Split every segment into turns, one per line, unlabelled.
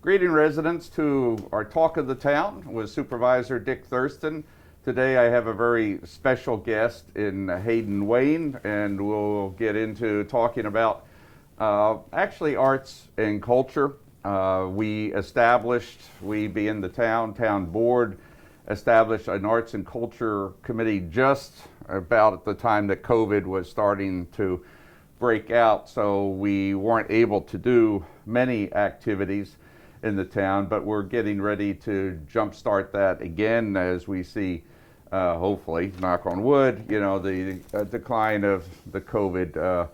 Greeting residents to our Talk of the Town with Supervisor Dick Thurston. Today I have a very special guest in Hayden Wayne, and we'll get into talking about actually arts and culture. We being the town board, established an arts and culture committee just about at the time that COVID was starting to break out, so we weren't able to do many activities in the town, but we're getting ready to jumpstart that again as we see, hopefully, knock on wood, the decline of the COVID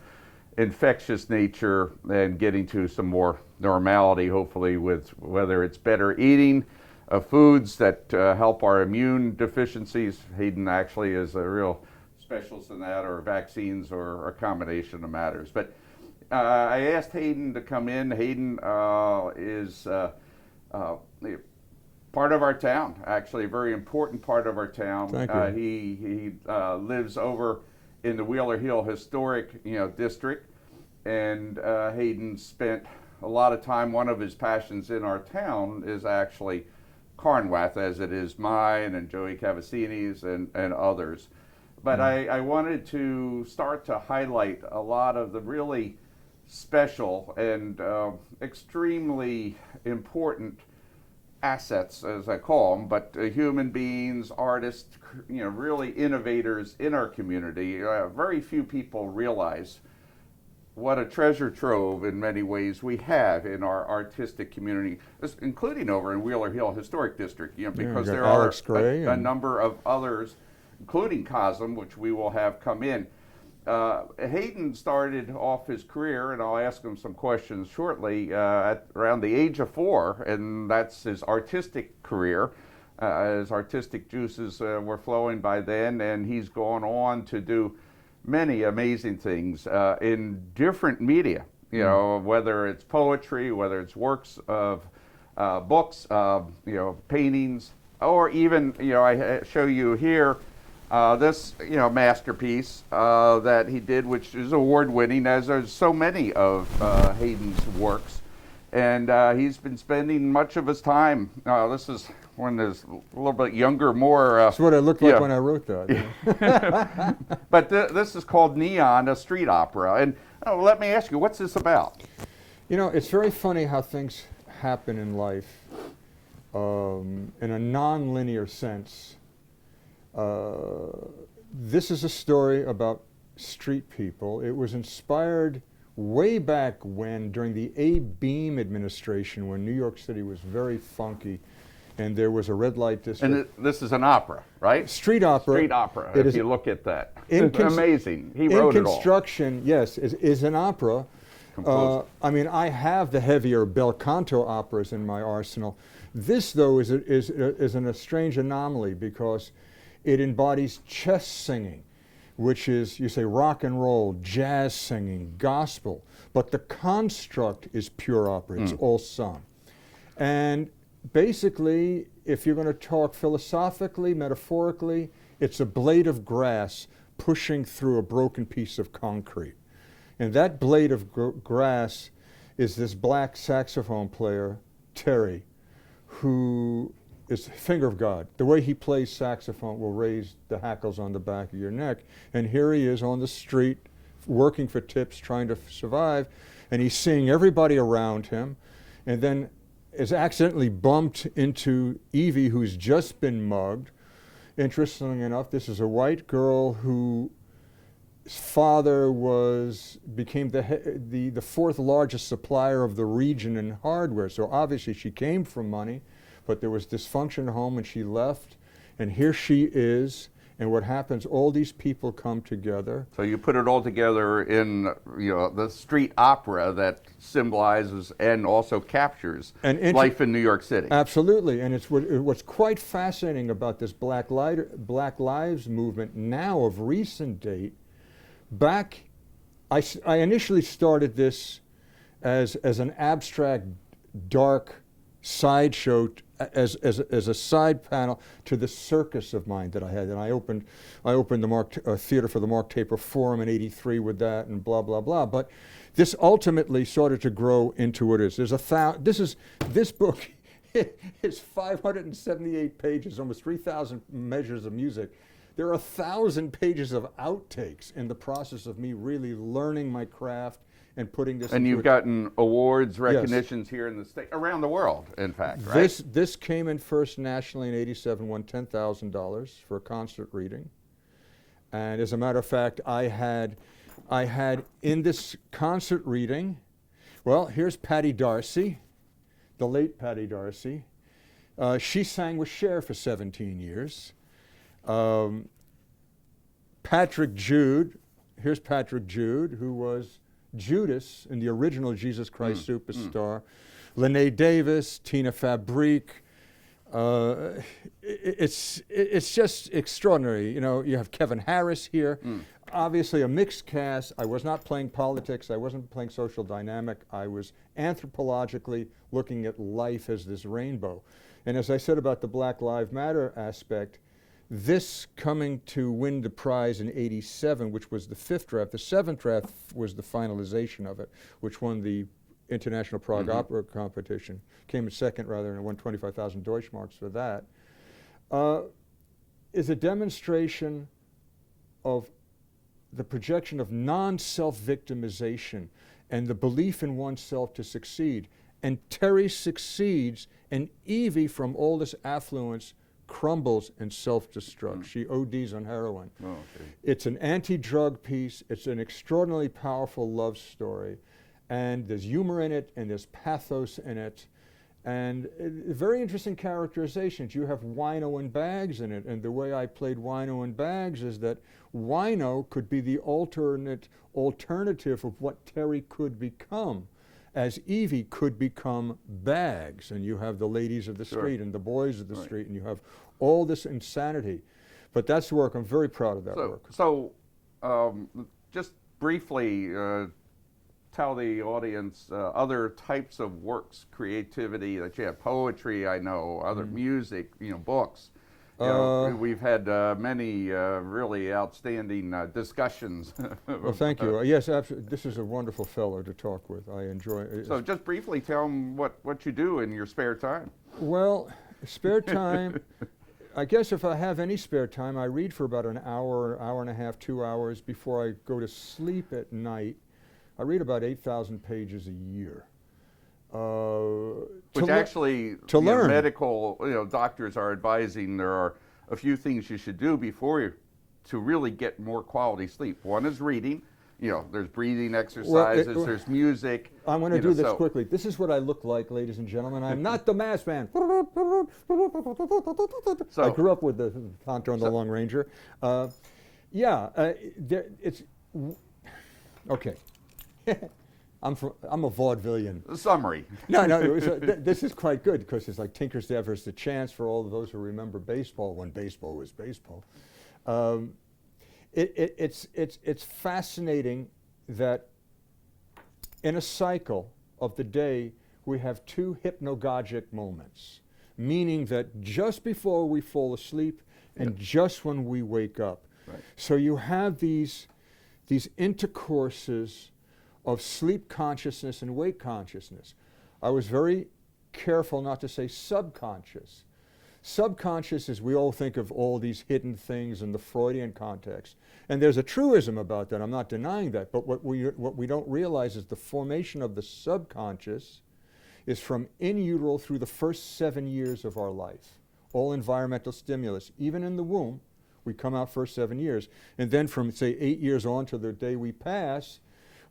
infectious nature and getting to some more normality, hopefully, with whether it's better eating of foods that help our immune deficiencies. Hayden actually is a real specialist in that, or vaccines, or a combination of matters. But I asked Hayden to come in. Hayden is part of our town, actually a very important part of our town.
Thank you.
He lives over in the Wheeler Hill Historic District, and Hayden spent a lot of time. One of his passions in our town is actually Carnwath, as it is mine and Joey Cavassini's and others. But I wanted to start to highlight a lot of the really special and extremely important assets, as I call them, but human beings, artists, really innovators in our community. Very few people realize what a treasure trove in many ways we have in our artistic community, including over in Wheeler Hill Historic District, because there are a number of others, including Cosm, which we will have come in. Hayden started off his career, and I'll ask him some questions shortly, at around the age of 4, and that's his artistic career. His artistic juices were flowing by then, and he's gone on to do many amazing things in different media, whether it's poetry, whether it's works of books, paintings, or even, I show you here this masterpiece that he did, which is award-winning, as are so many of Hayden's works. And he's been spending much of his time. This is when there's a little bit younger, more.
That's what I looked like when I wrote that.
But this is called Neon, a street opera. And let me ask you, what's this about?
It's very funny how things happen in life in a non-linear sense. This is a story about street people. It was inspired way back when, during the A-Beam administration, when New York City was very funky, and there was a red light district. And
this is an opera, right?
Street opera.
Street opera, if you look at that. It's amazing. He wrote it all.
In construction, yes, is an opera. I have the heavier bel canto operas in my arsenal. This, though, is a strange anomaly, because it embodies chest singing, which is, you say, rock and roll, jazz singing, gospel, but the construct is pure opera. It's all sung. And basically, if you're going to talk philosophically, metaphorically, it's a blade of grass pushing through a broken piece of concrete. And that blade of grass is this black saxophone player, Terry, who is finger of God. The way he plays saxophone will raise the hackles on the back of your neck. And here he is on the street, working for tips, trying to survive, and he's seeing everybody around him, and then is accidentally bumped into Evie, who's just been mugged. Interestingly enough, this is a white girl whose father became the fourth largest supplier of the region in hardware. So obviously she came from money, but there was dysfunction at home, and she left, and here she is. And what happens, all these people come together.
So you put it all together in the street opera that symbolizes and also captures life in New York City.
Absolutely, and it's what's quite fascinating about this Black Lives movement now of recent date. I initially started this as an abstract, dark sideshow as a side panel to the circus of mine that I had. And I opened the theater for the Mark Taper Forum in '83 with that, and blah blah blah. But this ultimately started to grow into what it is. This book is 578 pages, almost 3,000 measures of music. There are 1,000 pages of outtakes in the process of me really learning my craft and putting this.
And you've gotten awards, recognitions here in the state, around the world, in fact, right?
This came in first nationally in '87, won $10,000 for a concert reading. And as a matter of fact, I had in this concert reading, well, here's Patty Darcy, the late Patty Darcy. She sang with Cher for 17 years. Patrick Jude, here's Patrick Jude, who was Judas in the original Jesus Christ Superstar. Lene Davis, Tina Fabrique. It's just extraordinary. You know, you have Kevin Harris here. Obviously a mixed cast. I was not playing politics. I wasn't playing social dynamic. I was anthropologically looking at life as this rainbow. And as I said about the Black Lives Matter aspect, this coming to win the prize in '87, which was the 5th draft. The 7th draft was the finalization of it, which won the International Prague Opera Competition. Came in second, rather, and won 25,000 Deutschmarks for that. Is a demonstration of the projection of non-self-victimization and the belief in oneself to succeed. And Terry succeeds, and Evie, from all this affluence, crumbles and self-destructs. She ODs on heroin.
Oh, okay.
It's an anti-drug piece. It's an extraordinarily powerful love story. And there's humor in it, and there's pathos in it. And very interesting characterizations. You have Wino and Bags in it, and the way I played Wino and Bags is that Wino could be the alternative of what Terry could become, as Evie could become Bags. And you have the ladies of the street and the boys of the street, and you have all this insanity. But that's the work. I'm very proud of that work.
So just briefly, tell the audience other types of works, creativity that you have. Poetry, I know, other music, books. We've had many really outstanding discussions.
Well, thank you. Yes, absolutely. This is a wonderful fellow to talk with. I enjoy it.
So just briefly tell them what you do in your spare time.
Well, spare time, I guess if I have any spare time, I read for about an hour, hour and a half, 2 hours before I go to sleep at night. I read about 8,000 pages a year.
Which actually,
to learn.
Medical, doctors are advising there are a few things you should do to really get more quality sleep. One is reading. There's breathing exercises. There's music.
I'm going to do this quickly. This is what I look like, ladies and gentlemen. I'm not the mass man. I grew up with the Tonto and the Long Ranger. It's okay. I'm a vaudevillian.
Summary.
No. This is quite good because it's like Tinker's Day versus the Chance for all of those who remember baseball when baseball was baseball. It's fascinating that in a cycle of the day we have 2 hypnagogic moments, meaning that just before we fall asleep and just when we wake up.
Right.
So you have these intercourses of sleep consciousness and wake consciousness. I was very careful not to say subconscious. Subconscious is we all think of all these hidden things in the Freudian context. And there's a truism about that, I'm not denying that, but what we don't realize is the formation of the subconscious is from in utero through the first 7 years of our life. All environmental stimulus, even in the womb, we come out first 7 years. And then from, say, 8 years on to the day we pass,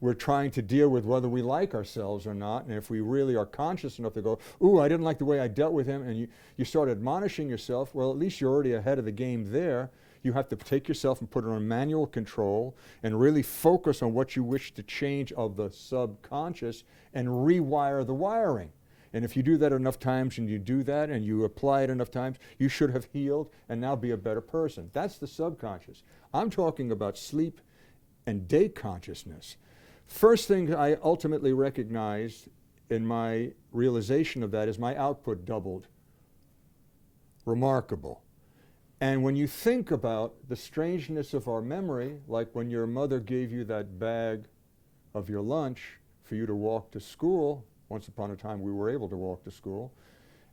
we're trying to deal with whether we like ourselves or not, and if we really are conscious enough to go, ooh, I didn't like the way I dealt with him, and you start admonishing yourself, well, at least you're already ahead of the game there. You have to take yourself and put it on manual control and really focus on what you wish to change of the subconscious and rewire the wiring. And if you do that enough times and you do that and you apply it enough times, you should have healed and now be a better person. That's the subconscious. I'm talking about sleep and day consciousness. First thing I ultimately recognized in my realization of that is my output doubled remarkable. And when you think about the strangeness of our memory, like when your mother gave you that bag of your lunch for you to walk to school, once upon a time we were able to walk to school,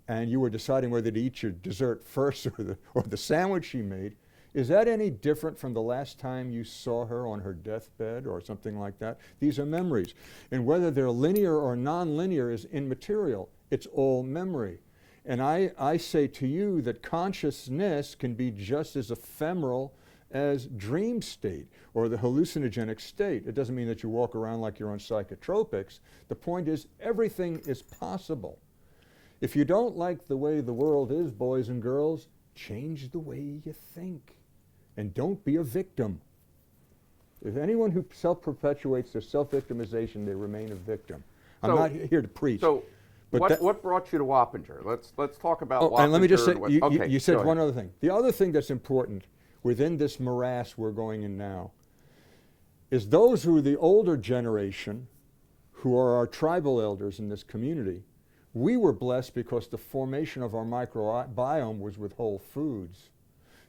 and you were deciding whether to eat your dessert first or the sandwich she made, is that any different from the last time you saw her on her deathbed or something like that? These are memories. And whether they're linear or non-linear is immaterial. It's all memory. And I say to you that consciousness can be just as ephemeral as dream state or the hallucinogenic state. It doesn't mean that you walk around like you're on psychotropics. The point is, everything is possible. If you don't like the way the world is, boys and girls, change the way you think. And don't be a victim. If anyone who self-perpetuates their self-victimization, they remain a victim. I'm not here to preach.
So what brought you to Wappinger? Let's talk about Wappinger.
And let me just say,
Okay,
you said one other thing. The other thing that's important within this morass we're going in now is those who are the older generation, who are our tribal elders in this community. We were blessed because the formation of our microbiome was with whole foods.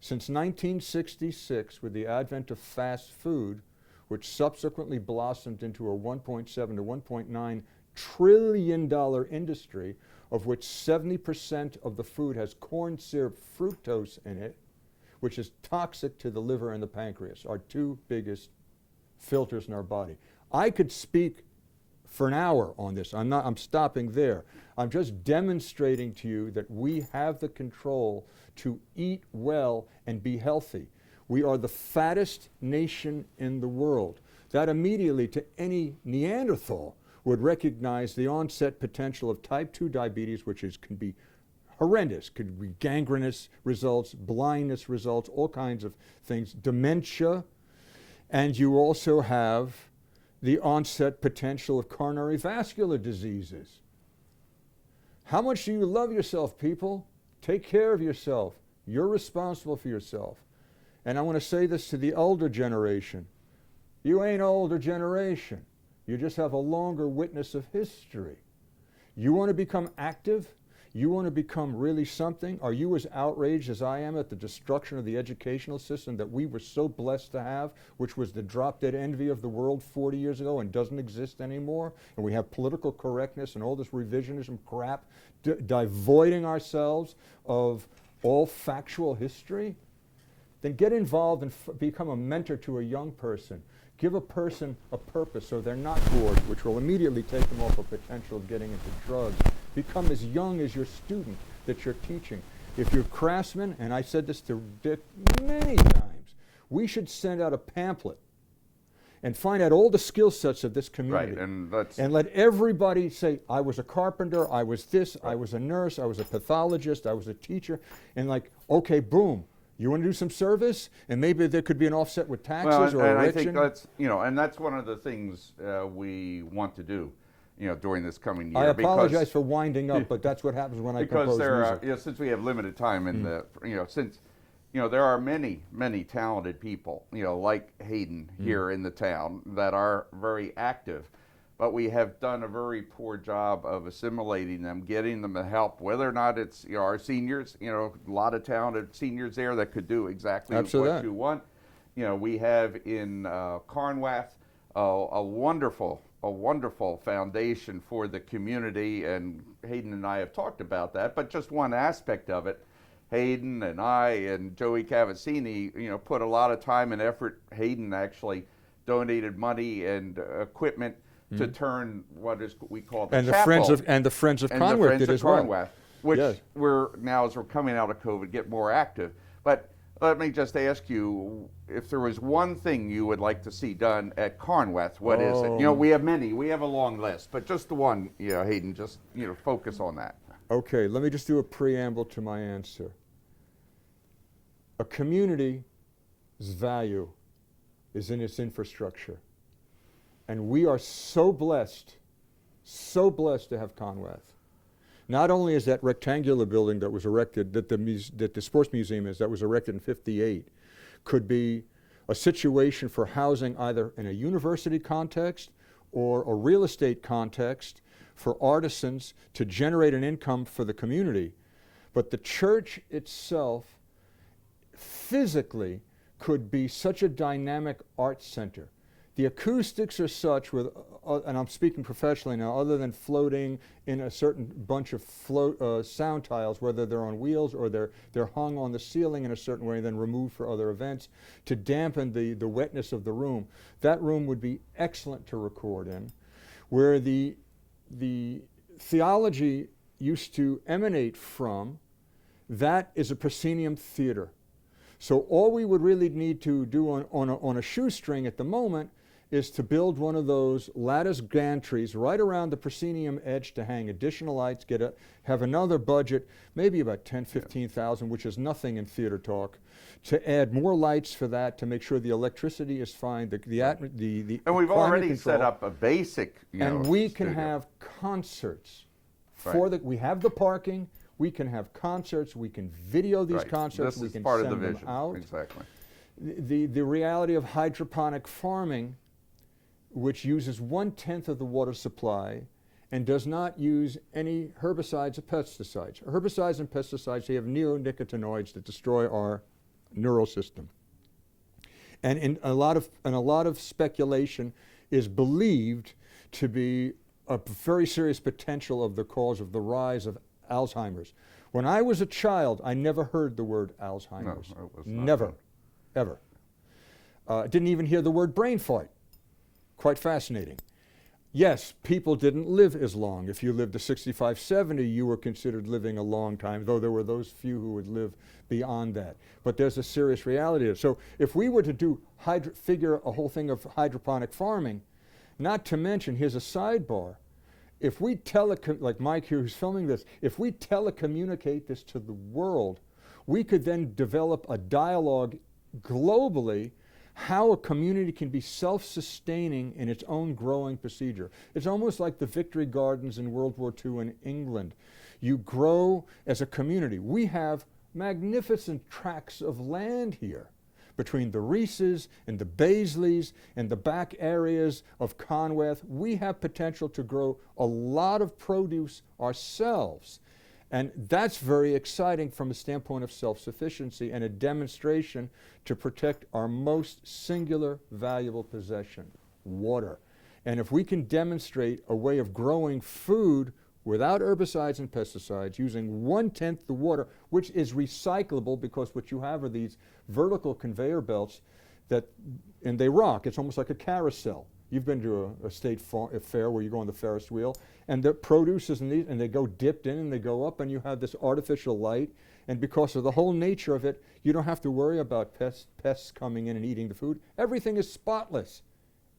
Since 1966, with the advent of fast food, which subsequently blossomed into a $1.7 to $1.9 trillion industry, of which 70% of the food has corn syrup fructose in it, which is toxic to the liver and the pancreas, our two biggest filters in our body. I could speak for an hour on this. I'm stopping there. I'm just demonstrating to you that we have the control to eat well and be healthy. We are the fattest nation in the world. That immediately, to any Neanderthal, would recognize the onset potential of type 2 diabetes, which can be horrendous, could be gangrenous results, blindness results, all kinds of things, dementia, and you also have the onset potential of coronary vascular diseases. How much do you love yourself, people? Take care of yourself. You're responsible for yourself. And I want to say this to the older generation. You ain't older generation. You just have a longer witness of history. You want to become active? You want to become really something? Are you as outraged as I am at the destruction of the educational system that we were so blessed to have, which was the drop-dead envy of the world 40 years ago and doesn't exist anymore? And we have political correctness and all this revisionism crap, devoiding ourselves of all factual history? Then get involved and become a mentor to a young person. Give a person a purpose so they're not bored, which will immediately take them off a potential of getting into drugs. Become as young as your student that you're teaching. If you're craftsmen, and I said this to Dick many times, we should send out a pamphlet and find out all the skill sets of this community.
Right,
and let everybody say, I was a carpenter, I was this, right. I was a nurse, I was a pathologist, I was a teacher, and like, okay, boom. You want to do some service, and maybe there could be an offset with taxes or
I think that's and that's one of the things we want to do, during this coming year.
I apologize for winding up, but that's what happens when I compose music.
Since we have limited time, and since there are many talented people, like Hayden here in the town that are very active. But we have done a very poor job of assimilating them, getting them the help, whether or not it's our seniors, a lot of talented seniors there that could do exactly what you want. We have in Carnwath a wonderful foundation for the community, and Hayden and I have talked about that, but just one aspect of it. Hayden and I and Joey Cavazzini, put a lot of time and effort. Hayden actually donated money and equipment to turn what we call the chapel.
The Friends of Carnwath did as well.
Which we're now, as we're coming out of COVID, get more active. But let me just ask you, if there was one thing you would like to see done at Carnwath, what is it? We have many. We have a long list, but just the one, Hayden, just focus on that.
Okay, let me just do a preamble to my answer. A community's value is in its infrastructure. And we are so blessed to have Carnwath. Not only is that rectangular building that was erected, that the sports museum is, that was erected in '58, could be a situation for housing either in a university context or a real estate context for artisans to generate an income for the community. But the church itself physically could be such a dynamic art center. The acoustics are such, with, and I'm speaking professionally now, other than floating in a certain bunch of sound tiles, whether they're on wheels or they're hung on the ceiling in a certain way and then removed for other events, to dampen the wetness of the room. That room would be excellent to record in. Where the theology used to emanate from, that is a proscenium theater. So all we would really need to do on a shoestring at the moment is to build one of those lattice gantries right around the proscenium edge to hang additional lights, have another budget, maybe about 10, 15,000, which is nothing in theater talk, to add more lights for that, to make sure the electricity is fine, the
and we've already
control,
set up a basic,
and we can have concerts. We have the parking. We can have concerts. We can video these concerts.
This
we
is
can
part
send
of the
them
vision.
out.
Exactly.
The reality of hydroponic farming, which uses 1/10 of the water supply and does not use any herbicides or pesticides. Herbicides and pesticides, they have neonicotinoids that destroy our neural system. And a lot of speculation is believed to be a very serious potential of the cause of the rise of Alzheimer's. When I was a child, I never heard the word Alzheimer's.
No, it was not
never,
done.
ever. Didn't even hear the word brain fart. Quite fascinating. Yes, people didn't live as long. If you lived to 65, 70, you were considered living a long time, though there were those few who would live beyond that. But there's a serious reality of it. So if we were to do figure a whole thing of hydroponic farming, not to mention, here's a sidebar, if we like Mike here who's filming this, if we telecommunicate this to the world, we could then develop a dialogue globally how a community can be self-sustaining in its own growing procedure. It's almost like the Victory Gardens in World War II in England. You grow as a community. We have magnificent tracts of land here between the Reeses and the Baisleys and the back areas of Conweth. We have potential to grow a lot of produce ourselves. And that's very exciting from a standpoint of self-sufficiency and a demonstration to protect our most singular valuable possession, water. And if we can demonstrate a way of growing food without herbicides and pesticides, using 1/10 the water, which is recyclable, because what you have are these vertical conveyor belts and they rock. It's almost like a carousel. You've been to a state fair where you go on the Ferris wheel, and the produce is in these, and they go dipped in and they go up, and you have this artificial light. And because of the whole nature of it, you don't have to worry about pests coming in and eating the food. Everything is spotless.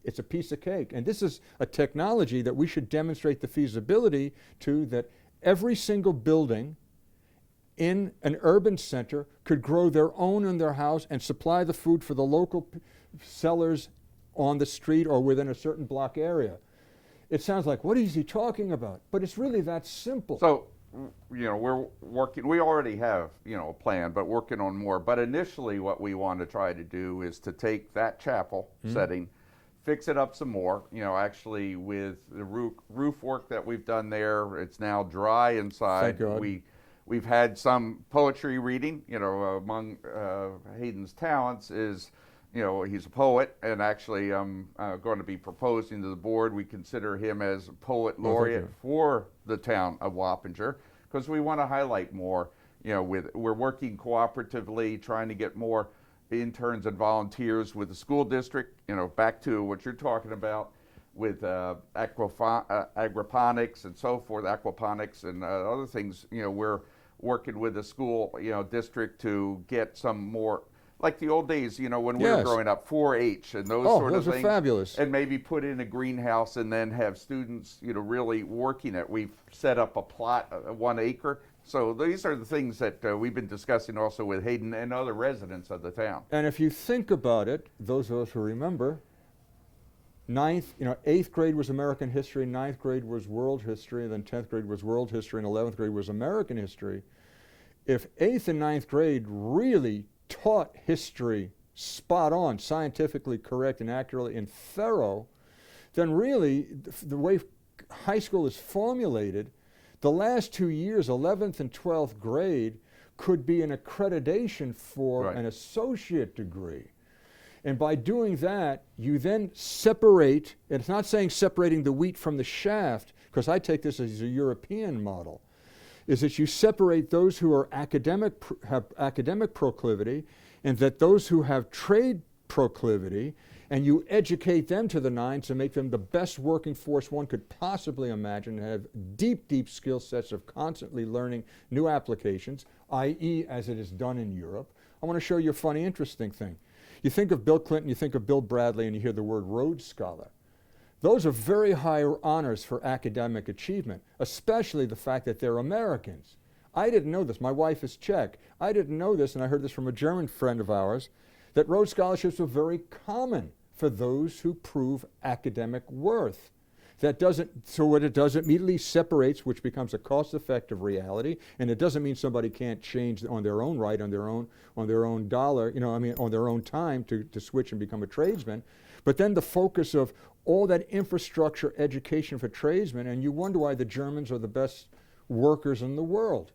It's a piece of cake. And this is a technology that we should demonstrate the feasibility to, that every single building in an urban center could grow their own in their house and supply the food for the local sellers on the street or within a certain block area. It sounds like, what is he talking about? But it's really that simple.
So, we're working, we already have, a plan, but working on more. But initially what we want to try to do is to take that chapel setting, fix it up some more, actually with the roof work that we've done there, it's now dry inside.
Thank God.
We've had some poetry reading, among Hayden's talents is, he's a poet, and actually I'm going to be proposing to the board we consider him as a poet laureate for the town of Wappinger, because we want to highlight more, we're working cooperatively, trying to get more interns and volunteers with the school district, back to what you're talking about with agroponics and so forth, aquaponics and other things. We're working with the school, district to get some more, like the old days, when we were growing up, 4-H and those sort of things.
Those are fabulous.
And maybe put in a greenhouse and then have students, really working it. We've set up a plot, 1 acre. So these are the things that we've been discussing also with Hayden and other residents of the town.
And if you think about it, those of us who remember, 8th grade was American history, 9th grade was world history, and then 10th grade was world history, and 11th grade was American history. If 8th and 9th grade really taught history spot on, scientifically correct and accurately and thorough, then really the way high school is formulated, The last 2 years, 11th and 12th grade, could be an accreditation for
Right.
an associate degree. And by doing that, you then separate, and it's not saying separating the wheat from the shaft, because I take this as a European model, is that you separate those who are have academic proclivity, and that those who have trade proclivity, and you educate them to the nines to make them the best working force one could possibly imagine, and have deep, deep skill sets of constantly learning new applications, i.e. as it is done in Europe. I want to show you a funny, interesting thing. You think of Bill Clinton, you think of Bill Bradley, and you hear the word Rhodes Scholar. Those are very high honors for academic achievement, especially the fact that they're Americans. I didn't know this. My wife is Czech. I didn't know this, and I heard this from a German friend of ours, that Rhodes Scholarships were very common for those who prove academic worth. So what it does, it immediately separates, which becomes a cost-effective reality, and it doesn't mean somebody can't change on their own right, on their own dollar, on their own time to switch and become a tradesman. But then the focus of all that infrastructure education for tradesmen, and you wonder why the Germans are the best workers in the world.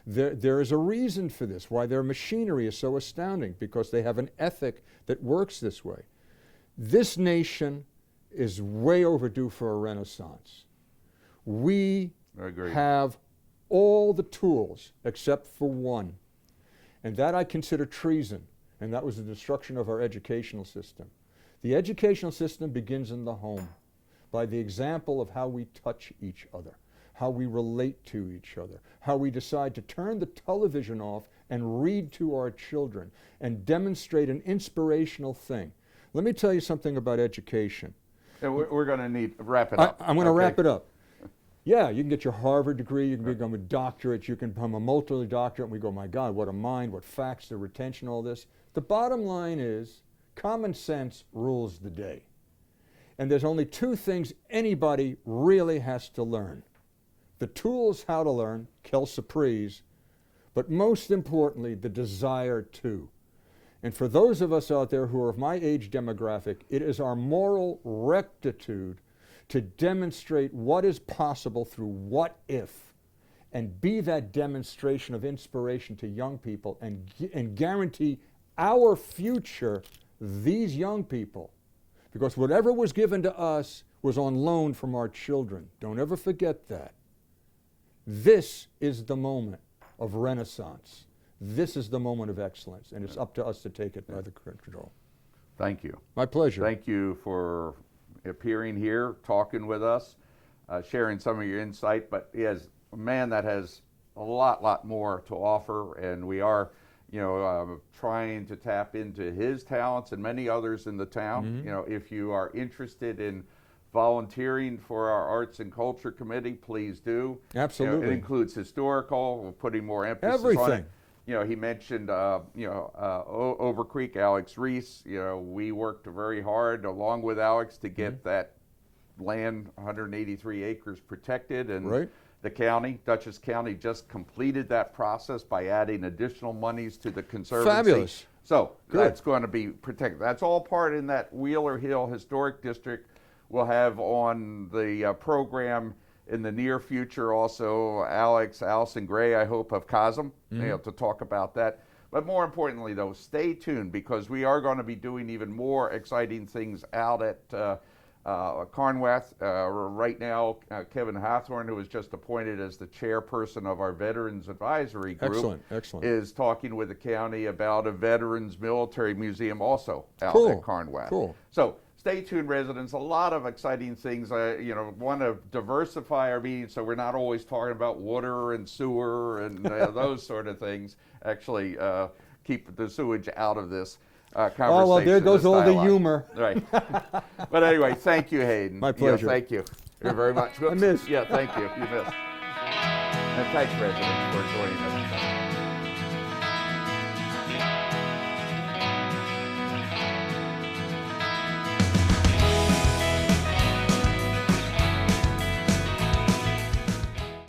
There is a reason for this, why their machinery is so astounding, because they have an ethic that works this way. This nation is way overdue for a renaissance. We have all the tools except for one, and that I consider treason, and that was the destruction of our educational system. The educational system begins in the home, by the example of how we touch each other, how we relate to each other, how we decide to turn the television off and read to our children and demonstrate an inspirational thing. Let me tell you something about education.
And we're going to need to wrap it up.
I'm going to wrap it up. Yeah, you can get your Harvard degree, you can become a doctorate, you can become a multi-doctorate, and we go, my God, what a mind, what facts, the retention, all this. The bottom line is, common sense rules the day. And there's only two things anybody really has to learn. The tools how to learn, quelle surprise, but most importantly, the desire to. And for those of us out there who are of my age demographic, it is our moral rectitude to demonstrate what is possible through what if, and be that demonstration of inspiration to young people, and guarantee our future, these young people. Because whatever was given to us was on loan from our children. Don't ever forget that. This is the moment of renaissance. This is the moment of excellence, and it's up to us to take it by the control.
Thank you.
My pleasure.
Thank you for appearing here, talking with us, sharing some of your insight. But he is a man that has a lot more to offer, and we are, trying to tap into his talents and many others in the town.
Mm-hmm.
If you are interested in volunteering for our Arts and Culture Committee, please do.
Absolutely.
It includes historical. We're putting more emphasis
Everything.
on it. He mentioned, Over Creek, Alex Reese. We worked very hard along with Alex to get that land, 183 acres, protected, and the county, Dutchess County, just completed that process by adding additional monies to the Conservancy.
Fabulous.
So
Good.
That's going to be protected. That's all part in that Wheeler Hill Historic District. We'll have on the program in the near future also Allison Gray, I hope, of COSM, to talk about that. But more importantly, though, stay tuned, because we are going to be doing even more exciting things out at Carnwath. Right now, Kevin Hathorn, who was just appointed as the chairperson of our Veterans Advisory Group,
Excellent.
is talking with the county about a Veterans Military Museum also out at Carnwath.
Cool.
So stay tuned, residents. A lot of exciting things. Want to diversify our meetings so we're not always talking about water and sewer and those sort of things. Actually, keep the sewage out of this conversation.
Oh, well, there goes all the
dialogue.
humor.
Right. But anyway, thank you, Hayden.
My pleasure.
Thank you. You're very much.
I missed.
Yeah, thank you. You missed. And thanks, residents, for joining us.